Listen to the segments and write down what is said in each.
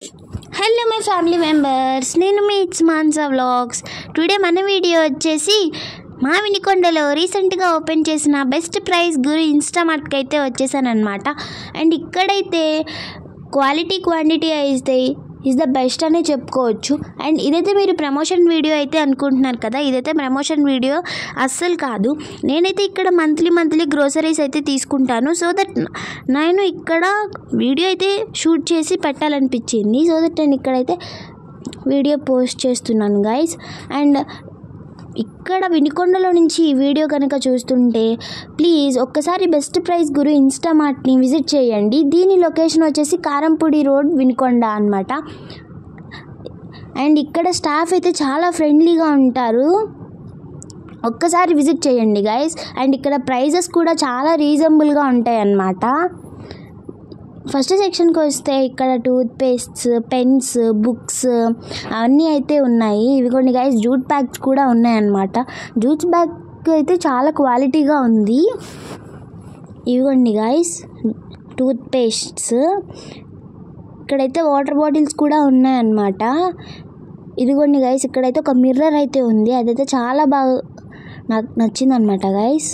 Hello my family members, నేను me it's Mansa vlogs. Today మన video వచ్చేసి మా వినుకొండలో రీసెంట్గా ఓపెన్ చేసిన బెస్ట్ ప్రైస్ గురి ఇన్స్టామార్ట్కి అయితే వచ్చేసాను అనమాట. అండ్ ఇక్కడైతే క్వాంటిటీ అయితే ఈజ్ ద బెస్ట్ అనే చెప్పుకోవచ్చు. అండ్ ఇదైతే మీరు ప్రమోషన్ వీడియో అయితే అనుకుంటున్నారు కదా, ఇదైతే ప్రమోషన్ వీడియో అస్సలు కాదు. నేనైతే ఇక్కడ మంత్లీ గ్రోసరీస్ అయితే తీసుకుంటాను. సో దట్ నేను ఇక్కడ వీడియో అయితే షూట్ చేసి పెట్టాలనిపించింది. సో దట్ నేను ఇక్కడైతే వీడియో పోస్ట్ చేస్తున్నాను గైస్. అండ్ ఇక్కడ వినుకొండలో నుంచి ఈ వీడియో కనుక చూస్తుంటే ప్లీజ్ ఒక్కసారి బెస్ట్ ప్రైస్ గురి ఇన్స్టామార్ట్ని విజిట్ చేయండి. దీని లొకేషన్ వచ్చేసి కారంపూడి రోడ్, వినుకొండ అనమాట. అండ్ ఇక్కడ స్టాఫ్ అయితే చాలా ఫ్రెండ్లీగా ఉంటారు, ఒక్కసారి విజిట్ చేయండి గైస్. అండ్ ఇక్కడ ప్రైజెస్ కూడా చాలా రీజనబుల్గా ఉంటాయి అన్నమాట. ఫస్ట్ సెక్షన్కి వస్తే ఇక్కడ టూత్ పేస్ట్స్, పెన్స్, బుక్స్ అవన్నీ అయితే ఉన్నాయి. ఇవి కొన్ని గైస్ జూట్ బ్యాగ్స్ కూడా ఉన్నాయన్నమాట. జూట్ బ్యాగ్ అయితే చాలా క్వాలిటీగా ఉంది. ఇవిగోండి గైస్ టూత్ పేస్ట్స్. ఇక్కడైతే వాటర్ బాటిల్స్ కూడా ఉన్నాయన్నమాట. ఇదిగోండి గైస్ ఇక్కడైతే ఒక మిర్రర్ అయితే ఉంది, అదైతే చాలా బాగా నాకు నచ్చిందనమాట గైస్.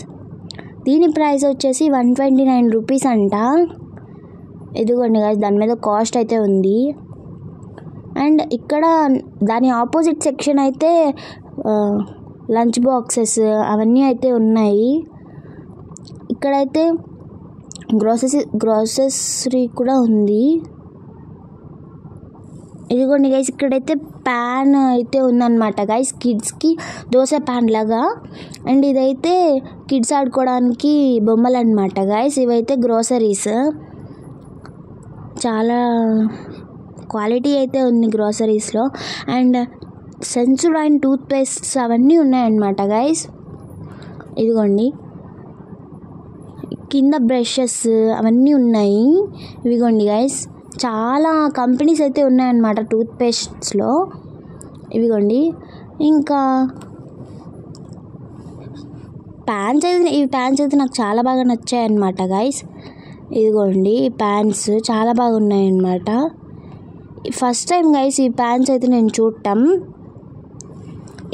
దీని ప్రైస్ వచ్చేసి 129 రూపీస్ అంట. ఇదిగోండి గైస్ దాని మీద కాస్ట్ అయితే ఉంది. అండ్ ఇక్కడ దాని ఆపోజిట్ సెక్షన్ అయితే లంచ్ బాక్సెస్ అవన్నీ అయితే ఉన్నాయి. ఇక్కడైతే గ్రోసరీ కూడా ఉంది. ఇదిగోండి గైస్ ఇక్కడైతే ప్యాన్ అయితే ఉందన్నమాట గైస్, కిడ్స్కి దోశ ప్యాన్ లాగా. అండ్ ఇదైతే కిడ్స్ ఆడుకోవడానికి బొమ్మలు అనమాట గైస్. ఇవైతే గ్రోసరీస్, చాలా క్వాలిటీ అయితే ఉంది గ్రోసరీస్లో. అండ్ సెన్సోడైన్ టూత్ పేస్ట్స్ అవన్నీ ఉన్నాయన్నమాట గైస్. ఇదిగోండి కింద బ్రషెస్ అవన్నీ ఉన్నాయి. ఇవిగోండి గైస్ చాలా కంపెనీస్ అయితే ఉన్నాయన్నమాట టూత్ పేస్ట్స్లో. ఇవిగోండి ఇంకా ఈ ప్యాన్స్ అయితే నాకు చాలా బాగా నచ్చాయి అన్నమాట గైస్. ఇదిగోండి ఈ ప్యాన్స్ చాలా బాగున్నాయి అన్నమాట. ఫస్ట్ టైం గైస్ ఈ ప్యాన్స్ అయితే నేను చూడటం.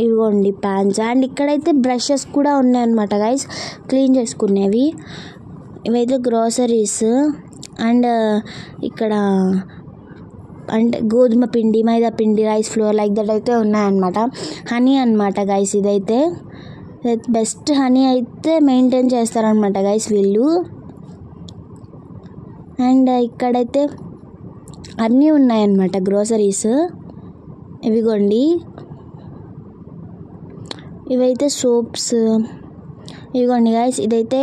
ఇదిగోండి ప్యాన్స్. అండ్ ఇక్కడైతే బ్రషెస్ కూడా ఉన్నాయన్నమాట గైస్, క్లీన్ చేసుకునేవి. ఇవైతే గ్రోసరీస్. అండ్ ఇక్కడ అంటే గోధుమ పిండి, మైదా పిండి, రైస్ ఫ్లోర్ లైక్ దట్ అయితే ఉన్నాయన్నమాట. హనీ అనమాట గైస్. ఇదైతే బెస్ట్ హనీ అయితే మెయింటైన్ చేస్తారనమాట గైస్ వీళ్ళు. అండ్ ఇక్కడైతే అన్నీ ఉన్నాయన్నమాట గ్రోసరీస్. ఇవిగోండి ఇవైతే సోప్స్. ఇదిగోండి గైస్ ఇదైతే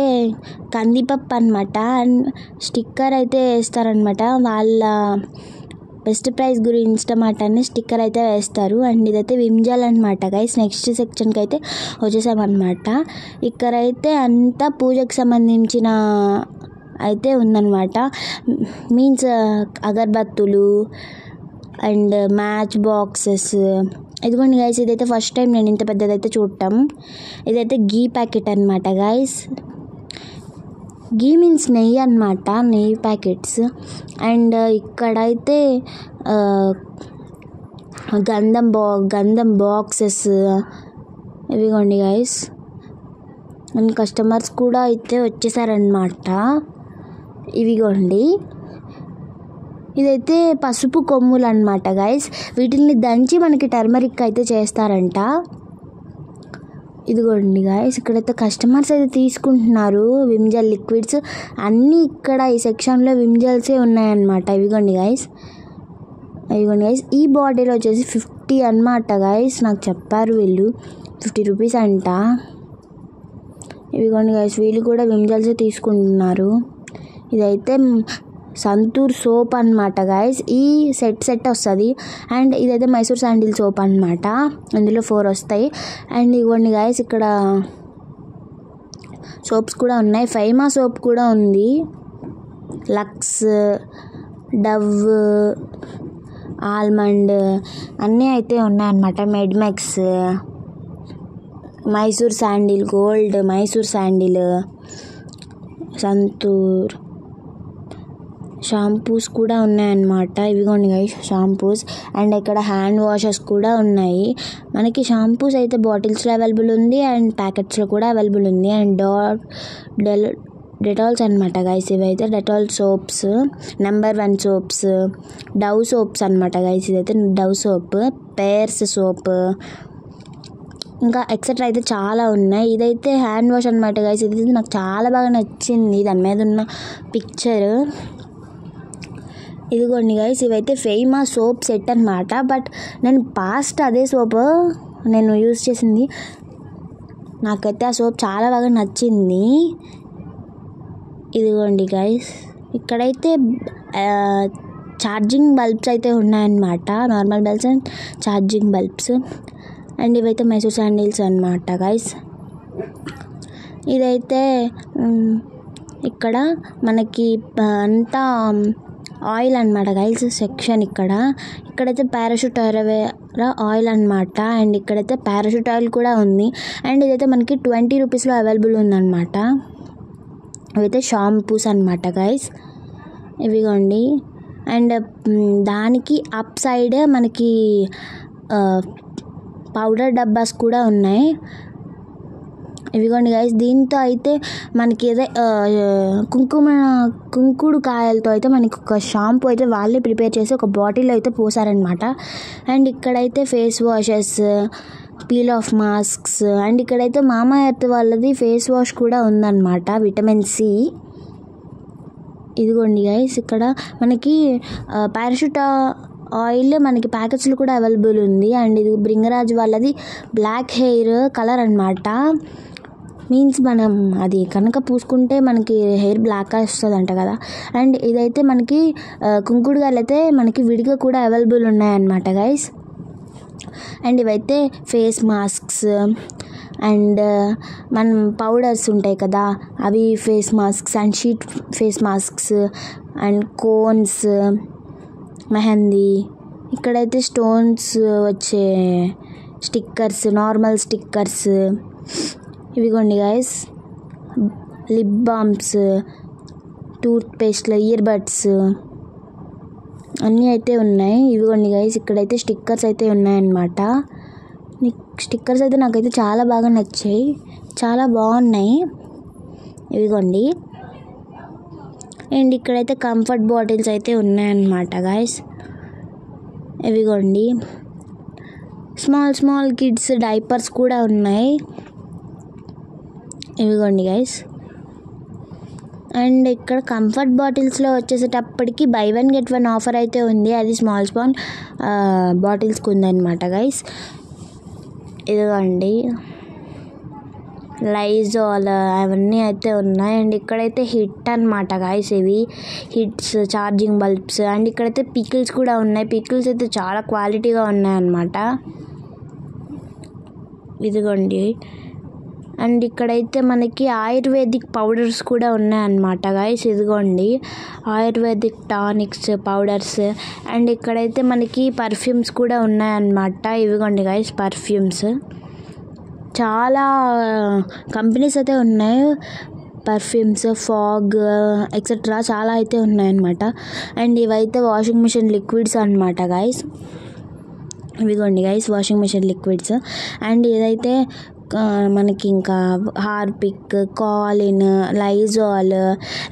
కందిపప్పు అనమాట. అండ్ స్టిక్కర్ అయితే వేస్తారనమాట, వాళ్ళ బెస్ట్ ప్రైస్ గురి ఇన్స్టామార్ట్ అని స్టిక్కర్ అయితే వేస్తారు. అండ్ ఇదైతే విమ్జాల్ అనమాట గైస్. నెక్స్ట్ సెక్షన్కి అయితే వచ్చేసామన్నమాట. ఇక్కడైతే అంతా పూజకు సంబంధించిన అయితే ఉందన్నమాట. మీన్స్ అగరబత్తులు అండ్ మ్యాచ్ బాక్సెస్. ఇదిగోండి గైస్ ఇదైతే ఫస్ట్ టైం నేను ఇంత పెద్దదైతే చూడటం. ఇదైతే గీ ప్యాకెట్ అనమాట గైస్. గీ మీన్స్ నెయ్యి అనమాట, నెయ్యి ప్యాకెట్స్. అండ్ ఇక్కడైతే గంధం బాక్సెస్. ఇవిగోండి గైస్. అండ్ కస్టమర్స్ కూడా అయితే వచ్చేసారనమాట. ఇవిగోండి ఇదైతే పసుపు కొమ్ములు అనమాట గైస్. వీటిని దంచి మనకి టర్మరిక్ అయితే చేస్తారంట. ఇదిగోండి గైస్ ఇక్కడైతే కస్టమర్స్ అయితే తీసుకుంటున్నారు విమ్జల్ లిక్విడ్స్ అన్నీ. ఇక్కడ ఈ సెక్షన్లో విమ్జల్సే ఉన్నాయన్నమాట. ఇవిగోండి గైస్ ఈ బాటిల్ వచ్చేసి 50 అనమాట గైస్. నాకు చెప్పారు వీళ్ళు 50 రూపీస్ అంట. ఇవిగోండి గైస్ వీళ్ళు కూడా విమ్జల్సే తీసుకుంటున్నారు. ఇదైతే సంతూర్ సోప్ అనమాట గైస్. ఈ సెట్ వస్తుంది. అండ్ ఇదైతే మైసూర్ శాండిల్ సోప్ అనమాట, అందులో 4 వస్తాయి. అండ్ ఇవ్వండి గైస్ ఇక్కడ సోప్స్ కూడా ఉన్నాయి. ఫైమా సోప్ కూడా ఉంది, లక్స్, డవ్, ఆల్మండ్ అన్నీ అయితే ఉన్నాయన్నమాట. Medimix, Mysore sandal gold, Mysore sandal, Santoor shampoos కూడా ఉన్నాయన్నమాట. ఇవిగోండి గైస్ షాంపూస్. అండ్ ఇక్కడ హ్యాండ్ వాషెస్ కూడా ఉన్నాయి. మనకి షాంపూస్ అయితే బాటిల్స్లో అవైలబుల్ ఉంది అండ్ ప్యాకెట్స్లో కూడా అవైలబుల్ ఉంది. అండ్ డెటాల్స్ అనమాట గైస్. ఇవైతే Dettol soaps, number 1 soaps, Dove soaps అనమాట గైస్. ఇదైతే డవ్ సోప్, పేర్స్ సోప్, ఇంకా ఎక్సెట్రా అయితే చాలా ఉన్నాయి. ఇదైతే హ్యాండ్ వాష్ అనమాట గైస్. ఇది నాకు చాలా బాగా నచ్చింది దాని మీద ఉన్న పిక్చర్. ఇదిగోండి గైస్, ఇవైతే ఫేమస్ సోప్ సెట్ అనమాట. బట్ నేను పాస్ట్ అదే సోప్ నేను యూజ్ చేసింది. నాకైతే ఆ సోప్ చాలా బాగా నచ్చింది. ఇదిగోండి గైస్, ఇక్కడైతే ఛార్జింగ్ బల్బ్స్ అయితే ఉన్నాయన్నమాట. Normal bulbs and charging bulbs. And ఇవైతే మైసూర్ శాండిల్స్ అనమాట గైస్. ఇదైతే ఇక్కడ మనకి అంతా ఆయిల్ అనమాట గైస్ సెక్షన్. ఇక్కడైతే పారాషూట్ ఆయిల్ అనమాట. అండ్ ఇక్కడైతే పారాషూట్ ఆయిల్ కూడా ఉంది. అండ్ ఇదైతే మనకి 20 రూపీస్లో అవైలబుల్ ఉందన్నమాట. ఇవైతే షాంపూస్ అనమాట గైస్. ఇవిగోండి. అండ్ దానికి అప్ సైడ్ మనకి పౌడర్ డబ్బాస్ కూడా ఉన్నాయి. ఇవిగోండి గైస్, దీంతో అయితే మనకి ఏదో కుంకుడు కాయలతో అయితే మనకి ఒక షాంపూ అయితే వాళ్ళే ప్రిపేర్ చేసి ఒక బాటిల్లో అయితే పోసారనమాట. అండ్ ఇక్కడైతే face washes, peel off masks, and ఇక్కడైతే మామా ఎర్త్ వాళ్ళది ఫేస్ వాష్ కూడా ఉందన్నమాట, విటమిన్ సి. ఇదిగోండి గైస్, ఇక్కడ మనకి పారాషూట్ ఆయిల్ మనకి ప్యాకెట్స్లో కూడా అవైలబుల్ ఉంది. అండ్ ఇది బ్రింగరాజ్ వాళ్ళది బ్లాక్ హెయిర్ కలర్ అనమాట. మీన్స్ మనం అది కనుక పూసుకుంటే మనకి హెయిర్ బ్లాక్గా వస్తుందంట కదా. అండ్ ఇదైతే మనకి కుంకుడుగాయలు అయితే మనకి విడిగా కూడా అవైలబుల్ ఉన్నాయన్నమాట గైస్. అండ్ ఇవైతే ఫేస్ మాస్క్స్ అండ్ మనం పౌడర్స్ ఉంటాయి కదా అవి face masks and sheet face masks and cones, mehndi. ఇక్కడైతే స్టోన్స్ వచ్చే స్టిక్కర్స్, నార్మల్ స్టిక్కర్స్. ఇవిగోండి గైస్, లిప్ బామ్స్, టూత్ పేస్ట్లు, ఇయర్ బడ్స్ అన్నీ అయితే ఉన్నాయి. ఇవిగోండి గైస్, ఇక్కడైతే స్టిక్కర్స్ అయితే ఉన్నాయన్నమాట. స్టిక్కర్స్ అయితే నాకైతే చాలా బాగా నచ్చాయి, చాలా బాగున్నాయి. ఇవిగోండి. అండ్ ఇక్కడైతే కంఫర్ట్ బాటిల్స్ అయితే ఉన్నాయన్నమాట గైస్. ఇవిగోండి, స్మాల్ కిడ్స్ డైపర్స్ కూడా ఉన్నాయి. ఇవిగోండి గైస్. అండ్ ఇక్కడ కంఫర్ట్ బాటిల్స్లో వచ్చేసేటప్పటికి బై 1 get 1 ఆఫర్ అయితే ఉంది. అది స్మాల్ బాటిల్స్కి ఉందన్నమాట గైస్. ఇదిగోండి, లైజాల్ అవన్నీ అయితే ఉన్నాయి. అండ్ ఇక్కడైతే హిట్ అనమాట గైస్, ఇవి హిట్స్ ఛార్జింగ్ బల్బ్స్. అండ్ ఇక్కడైతే పికిల్స్ కూడా ఉన్నాయి. పికిల్స్ అయితే చాలా క్వాలిటీగా ఉన్నాయన్నమాట. ఇదిగోండి. అండ్ ఇక్కడైతే మనకి ఆయుర్వేదిక్ పౌడర్స్ కూడా ఉన్నాయన్నమాట గైస్. ఇదిగోండి, ఆయుర్వేదిక్ టానిక్స్ పౌడర్స్. అండ్ ఇక్కడైతే మనకి పర్ఫ్యూమ్స్ కూడా ఉన్నాయన్నమాట. ఇవిగోండి గైస్, పర్ఫ్యూమ్స్. చాలా కంపెనీస్ అయితే ఉన్నాయి, పర్ఫ్యూమ్స్, ఫాగ్ ఎక్సెట్రా చాలా అయితే ఉన్నాయన్నమాట. అండ్ ఇవైతే వాషింగ్ మిషన్ లిక్విడ్స్ అనమాట గైస్. ఇవిగోండి guys, washing machine liquids. And ఇదైతే మనకి ఇంకా Harpic, Colin, Lizol,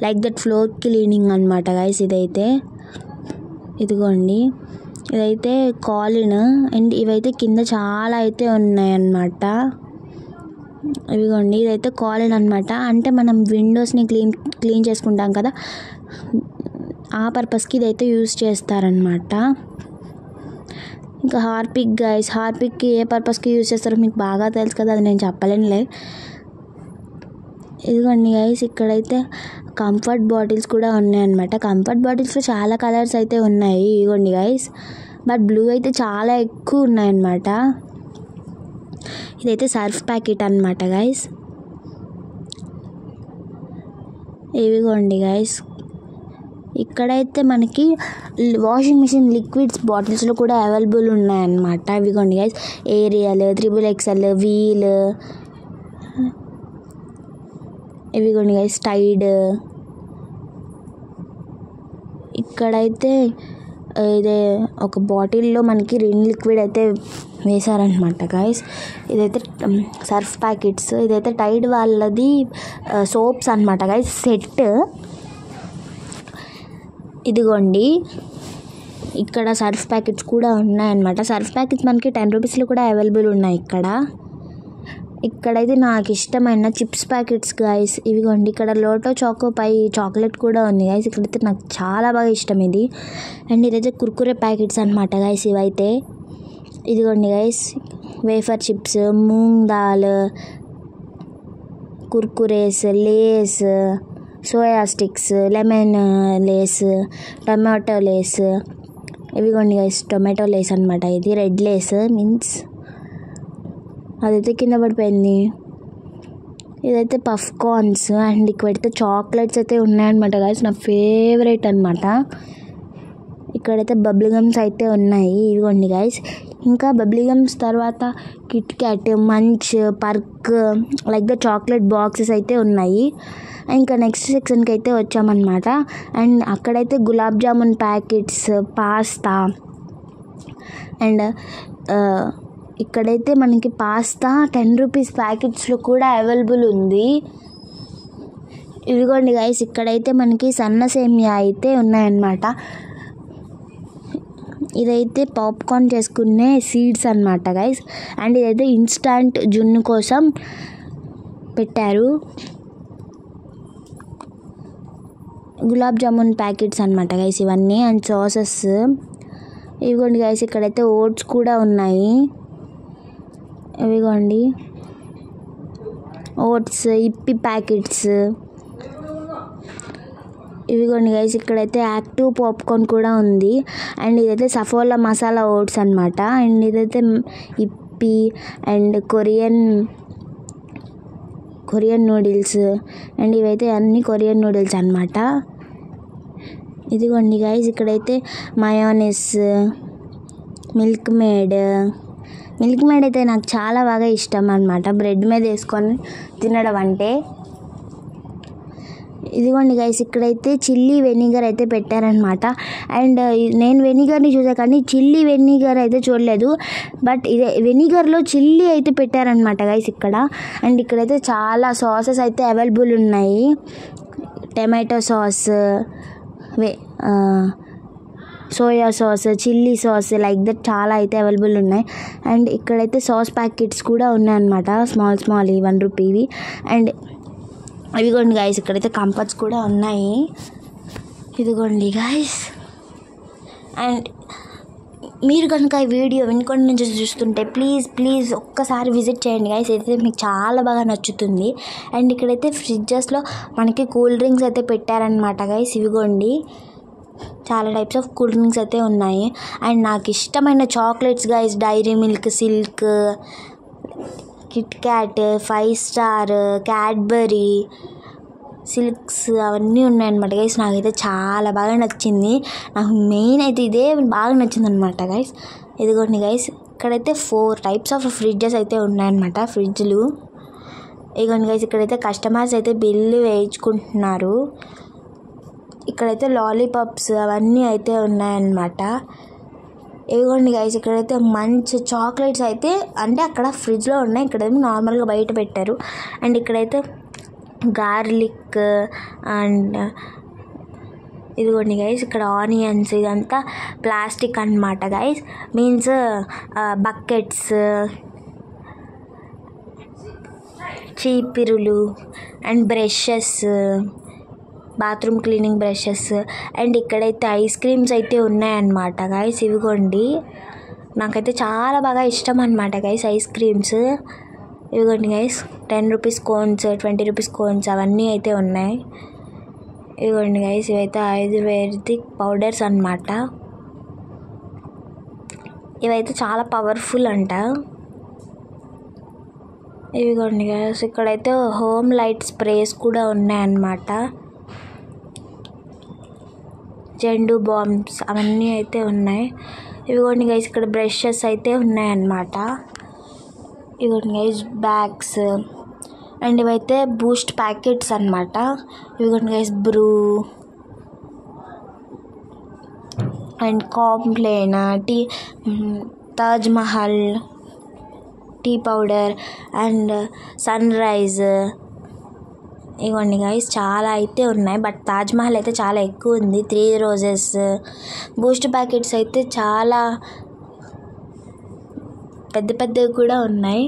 like that floor cleaning అనమాట గైస్. ఇదైతే ఇదిగోండి, ఇదైతే కాలిన్. అండ్ ఇవైతే కింద చాలా అయితే ఉన్నాయన్నమాట. ఇవిగోండి, ఇదైతే కాలిన్ అనమాట. అంటే మనం విండోస్ని క్లీన్ చేసుకుంటాం కదా, ఆ పర్పస్కి ఇదైతే యూజ్ చేస్తారనమాట. ఇంకా హార్పిక్ గైస్, హార్పిక్కి ఏ పర్పస్కి యూజ్ చేస్తారో మీకు బాగా తెలుసు కదా, అది నేను చెప్పలేనులే. ఇదిగోండి గైస్, ఇక్కడైతే కంఫర్ట్ బాటిల్స్ కూడా ఉన్నాయన్నమాట. కంఫర్ట్ బాటిల్స్లో చాలా కలర్స్ అయితే ఉన్నాయి. ఇదిగోండి గైస్, బట్ బ్లూ అయితే చాలా ఎక్కువ ఉన్నాయన్నమాట. ఇదైతే సర్ఫ్ ప్యాకెట్ అనమాట గైస్. ఇవిగోండి గైస్, ఇక్కడైతే మనకి వాషింగ్ మిషన్ లిక్విడ్స్ బాటిల్స్లో కూడా అవైలబుల్ ఉన్నాయన్నమాట. ఇవిగోండి గైస్, ఏరియల్, XXL, వీల్. ఇవిగోండి గైస్, టైడ్. ఇక్కడైతే ఇదే ఒక బాటిల్లో మనకి రిన్ లిక్విడ్ అయితే వేశారనమాట గైస్. ఇదైతే సర్ఫ్ ప్యాకెట్స్, ఇదైతే టైడ్ వాళ్ళది సోప్స్ అనమాట గైస్ సెట్. ఇదిగోండి ఇక్కడ సర్ఫ్ ప్యాకెట్స్ కూడా ఉన్నాయన్నమాట. సర్ఫ్ ప్యాకెట్స్ మనకి 10 రూపీస్లో కూడా అవైలబుల్ ఉన్నాయి ఇక్కడైతే నాకు ఇష్టమైన చిప్స్ ప్యాకెట్స్ గైస్ ఇవిగోండి. ఇక్కడ లోటో చాకో పై చాక్లెట్ కూడా ఉంది గైస్. ఇక్కడైతే నాకు చాలా బాగా ఇష్టం ఇది. అండ్ ఇదైతే కుర్కురే ప్యాకెట్స్ అనమాట గైస్ ఇవైతే. ఇదిగోండి guys wafer chips, moong dal, Kurkures, Lay's, soya sticks, lemon Lay's, tomato Lay's. ఇవిగోండి గైస్ టొమాటో లేస్ అనమాట. ఇది రెడ్ లేస్ మీన్స్ అదైతే కింద పడిపోయింది. ఇదైతే పఫ్ కార్న్స్. అండ్ ఇక్కడైతే చాక్లెట్స్ అయితే ఉన్నాయన్నమాట గైస్, నా ఫేవరెట్ అనమాట. ఇక్కడైతే బబుల్ గమ్స్ అయితే ఉన్నాయి ఇదిగోండి గైస్. ఇంకా బబుల్ గమ్స్ తర్వాత Kit Kat, Munch, Perk like the chocolate boxes అయితే ఉన్నాయి. ఇంకా నెక్స్ట్ సెక్షన్కి అయితే వచ్చామన్నమాట. అండ్ అక్కడైతే gulab jamun packets, pasta. And ఇక్కడైతే మనకి పాస్తా 10 రూపీస్ ప్యాకెట్స్లో కూడా అవైలబుల్ ఉంది. ఇదిగోండి గైస్ ఇక్కడైతే మనకి సన్న సేమియా అయితే ఉన్నాయన్నమాట. ఇదైతే పాప్కార్న్ చేసుకునే సీడ్స్ అనమాట గైస్. అండ్ ఇదైతే ఇన్స్టంట్ జున్ను కోసం పెట్టారు. గులాబ్ జామున్ ప్యాకెట్స్ అనమాట గైస్ ఇవన్నీ. అండ్ సాసెస్ ఇవిగోండి గైస్ ఇక్కడైతే ఓట్స్ కూడా ఉన్నాయి. ఇవిగోండి ఓట్స్, ఇప్పి ప్యాకెట్స్. ఇవిగోండి గైస్ ఇక్కడైతే యాక్టివ్ పాప్కార్న్ కూడా ఉంది. అండ్ ఇదైతే సఫోలా మసాలా ఓట్స్ అనమాట. అండ్ ఇదైతే ఇప్పి అండ్ కొరియన్ నూడిల్స్. అండ్ ఇవైతే అన్ని కొరియన్ నూడిల్స్ అనమాట. ఇదిగోండి గైస్ ఇక్కడైతే మయోనీస్, మిల్క్ మేడ్ అయితే నాకు చాలా బాగా ఇష్టం అనమాట బ్రెడ్ మీద వేసుకొని తినడం అంటే. ఇదిగోండి గైస్ ఇక్కడైతే చిల్లీ వెనిగర్ అయితే పెట్టారనమాట. అండ్ నేను వెనిగర్ని చూసా కానీ చిల్లీ వెనిగర్ అయితే చూడలేదు. బట్ ఇదే వెనిగర్లో చిల్లీ అయితే పెట్టారనమాట గైస్ ఇక్కడ. అండ్ ఇక్కడైతే చాలా సాసెస్ అయితే అవైలబుల్ ఉన్నాయి. Tomato sauce, soya sauce, chilli sauce like that చాలా అయితే అవైలబుల్ ఉన్నాయి. అండ్ ఇక్కడైతే సాస్ ప్యాకెట్స్ కూడా ఉన్నాయన్నమాట, స్మాల్ 1 రూపీవి. అండ్ ఇదిగోండి గైస్ ఇక్కడైతే కంపర్ట్స్ కూడా ఉన్నాయి. ఇదిగోండి గైస్. అండ్ మీరు కనుక ఈ వీడియో వెనుకొండ నుంచి చూస్తుంటే ప్లీజ్ ఒక్కసారి విజిట్ చేయండి గైస్. అయితే మీకు చాలా బాగా నచ్చుతుంది. అండ్ ఇక్కడైతే ఫ్రిడ్జెస్లో మనకి కూల్ డ్రింక్స్ అయితే పెట్టారనమాట గైస్. ఇవిగోండి చాలా టైప్స్ ఆఫ్ కూల్ డ్రింక్స్ అయితే ఉన్నాయి. అండ్ నాకు ఇష్టమైన chocolates guys Dairy Milk, Silk, Kit Kat, 5 star, Cadbury, Silks అవన్నీ ఉన్నాయన్నమాట గైస్. నాకైతే చాలా బాగా నచ్చింది. నాకు మెయిన్ అయితే ఇదే బాగా నచ్చింది అనమాట గైస్. ఇదిగోండి గైస్ ఇక్కడైతే 4 టైప్స్ ఆఫ్ ఫ్రిడ్జెస్ అయితే ఉన్నాయన్నమాట, ఫ్రిడ్జ్లు. ఇదిగోండి గైస్ ఇక్కడైతే కస్టమర్స్ అయితే బిల్లు వేయించుకుంటున్నారు. ఇక్కడైతే లాలీపాప్స్ అవన్నీ అయితే ఉన్నాయన్నమాట. ఇదిగోండి గైస్ ఇక్కడైతే మంచి చాక్లెట్స్ అయితే అంటే అక్కడ ఫ్రిడ్జ్లో ఉన్నాయి, ఇక్కడేమో నార్మల్గా బయట పెట్టారు. అండ్ ఇక్కడైతే గార్లిక్ అండ్ ఇదిగోండి గైస్ ఇక్కడ ఆనియన్స్, ఇదంతా ప్లాస్టిక్ అన్నమాట గైస్, మీన్స్ బకెట్స్, చీపిరులు and brushes, bathroom cleaning brushes. And ఇక్కడైతే ఐస్ క్రీమ్స్ అయితే ఉన్నాయన్నమాట గైస్. ఇవిగోండి నాకైతే చాలా బాగా ఇష్టం అన్నమాట గైస్ ఐస్ క్రీమ్స్. ఇవిగోండి guys 10 rupees cones, 20 rupees cones అవన్నీ అయితే ఉన్నాయి. ఇవిగోండి గైస్ ఇవైతే ఆయుర్వేదిక్ పౌడర్స్ అన్నమాట. ఇవైతే చాలా పవర్ఫుల్ అంట. ఇవిగోండి గైస్ ఇక్కడైతే హోమ్ లైట్ స్ప్రేస్ కూడా ఉన్నాయన్నమాట, జెండు బాంబ్స్ అవన్నీ అయితే ఉన్నాయి. ఇవిగోండి గైస్ ఇక్కడ బ్రషెస్ అయితే ఉన్నాయన్నమాట. ఇవిగోండి గైస్ బ్యాగ్స్. అండ్ ఇవైతే బూస్ట్ ప్యాకెట్స్ అన్నమాట. ఇవిగోండి guys Bru, and Complan tea, Taj Mahal tea powder and Sunrise. ఇవ్వండి గైస్, చాలా అయితే ఉన్నాయి, బట్ తాజ్ మహల్ అయితే చాలా ఎక్కువ ఉంది. 3 రోజెస్ బూస్ట్ ప్యాకెట్స్ అయితే చాలా పెద్ద పెద్దవి కూడా ఉన్నాయి.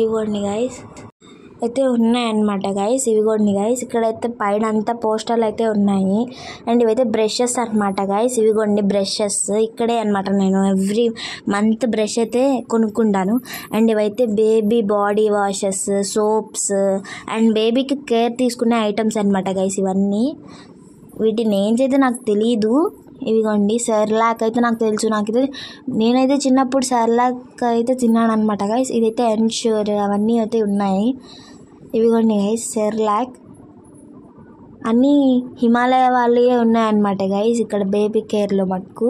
ఇవ్వండి గైస్ అయితే ఉన్నాయన్నమాట గైస్. ఇవిగోండి గైస్, ఇక్కడైతే పైన అంతా పోస్టర్లు అయితే ఉన్నాయి. అండ్ ఇవైతే బ్రషెస్ అనమాట గైస్. ఇవిగోండి బ్రషెస్, ఇక్కడే అనమాట నేను ఎవ్రీ మంత్ బ్రష్ అయితే కొనుక్కుంటాను. అండ్ ఇవైతే baby body washes, soaps and బేబీకి కేర్ తీసుకునే ఐటమ్స్ అనమాట గైస్ ఇవన్నీ. వీటి నేమ్స్ అయితే నాకు తెలీదు. ఇవిగోండి సెర్లాక్ అయితే నాకు తెలుసు, నేనైతే చిన్నప్పుడు సెర్లాక్ అయితే తిన్నాను అనమాట గైస్. ఇదైతే ఎన్ష్యూర్ అవన్నీ అయితే ఉన్నాయి. ఇవిగోండి గైస్ సెర్లాక్ అన్నీ హిమాలయ వాళ్ళే ఉన్నాయన్నమాట గైస్ ఇక్కడ బేబీ కేర్లో మటుకు.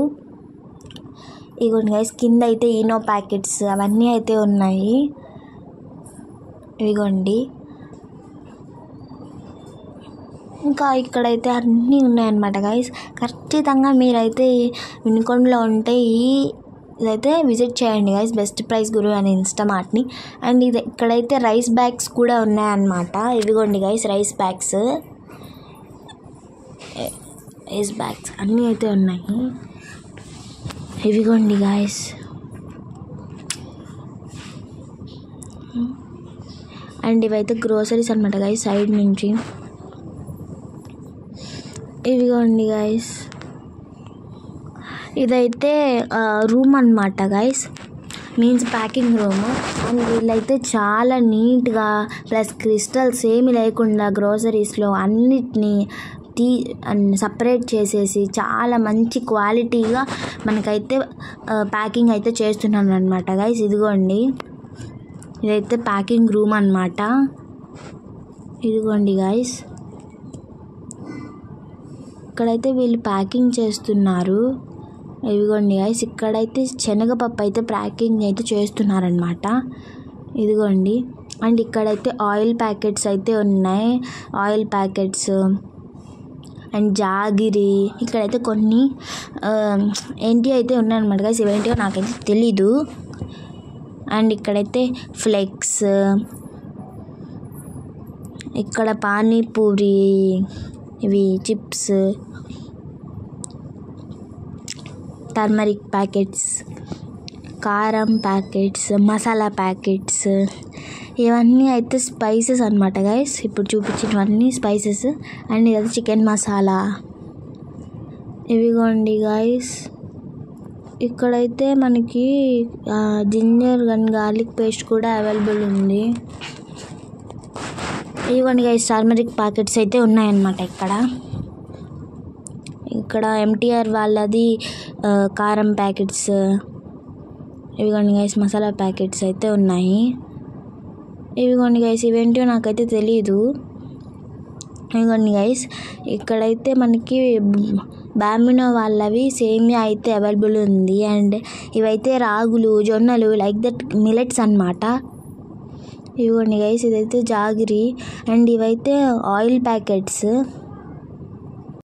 ఇవిగోండి గైస్ కింద అయితే ఈనో ప్యాకెట్స్ అవన్నీ అయితే ఉన్నాయి. ఇవిగోండి ఇంకా ఇక్కడైతే అన్నీ ఉన్నాయన్నమాట గైస్. ఖచ్చితంగా మీరైతే వినుకొండలో ఉంటే ఇదైతే విజిట్ చేయండి గైస్, బెస్ట్ ప్రైస్ గురు అని ఇన్స్టామార్ట్ని. అండ్ ఇది ఇక్కడైతే రైస్ బ్యాగ్స్ కూడా ఉన్నాయన్నమాట. ఇదిగోండి గైస్ రైస్ బ్యాగ్స్ అన్నీ అయితే ఉన్నాయి. ఇవిగోండి గైస్ అండ్ ఇవైతే గ్రోసరీస్ అనమాట గైస్ సైడ్ నుంచి. ఇవిగోండి గైస్ ఇదైతే రూమ్ అనమాట guys, means packing room. And వీళ్ళైతే చాలా నీట్గా ప్లస్ క్రిస్టల్స్ ఏమి లేకుండా గ్రోసరీస్లో అన్నిటినీ సపరేట్ చేసేసి చాలా మంచి క్వాలిటీగా మనకైతే ప్యాకింగ్ అయితే చేస్తున్నాను అనమాట గైస్. ఇదిగోండి ఇదైతే ప్యాకింగ్ రూమ్ అనమాట. ఇదిగోండి గైస్ ఇక్కడైతే వీళ్ళు ప్యాకింగ్ చేస్తున్నారు. ఇదిగోండి గైస్ ఇక్కడైతే శనగపప్పు అయితే ప్యాకింగ్ అయితే చేస్తున్నారనమాట. ఇదిగోండి అండ్ ఇక్కడైతే ఆయిల్ ప్యాకెట్స్ అయితే ఉన్నాయి, ఆయిల్ ప్యాకెట్స్ అండ్ జాగిరి. ఇక్కడైతే కొన్ని ఏంటి అయితే ఉన్నాయన్నమాట గైస్, ఇవేంటివో నాకైతే తెలీదు. అండ్ ఇక్కడైతే ఫ్లెక్స్, ఇక్కడ పానీపూరి, ఇవి చిప్స్, టర్మరిక్ ప్యాకెట్స్, కారం ప్యాకెట్స్, మసాలా ప్యాకెట్స్, ఇవన్నీ అయితే స్పైసెస్ అనమాట గైస్. ఇప్పుడు చూపించినవన్నీ స్పైసెస్. అండ్ ఇదైతే చికెన్ మసాలా. ఇవిగోండి గైస్ ఇక్కడైతే మనకి జింజర్ అండ్ గార్లిక్ పేస్ట్ కూడా అవైలబుల్ ఉంది. ఇవ్వండి గైస్ టర్మరిక్ ప్యాకెట్స్ అయితే ఉన్నాయన్నమాట ఇక్కడ ఎంటీఆర్ వాళ్ళది కారం ప్యాకెట్స్. ఇవిగోండి గైస్ మసాలా ప్యాకెట్స్ అయితే ఉన్నాయి. ఇవిగోండి గైస్ ఇవేంటో నాకైతే తెలీదు. ఇవిగోండి గైస్ ఇక్కడైతే మనకి బామినో వాళ్ళవి సేమియా అయితే అవైలబుల్ ఉంది. అండ్ ఇవైతే రాగులు, జొన్నలు లైక్ దట్ మిలెట్స్ అన్నమాట. ఇవ్వండి గైస్ ఇదైతే జాగిరి. అండ్ ఇవైతే ఆయిల్ ప్యాకెట్స్.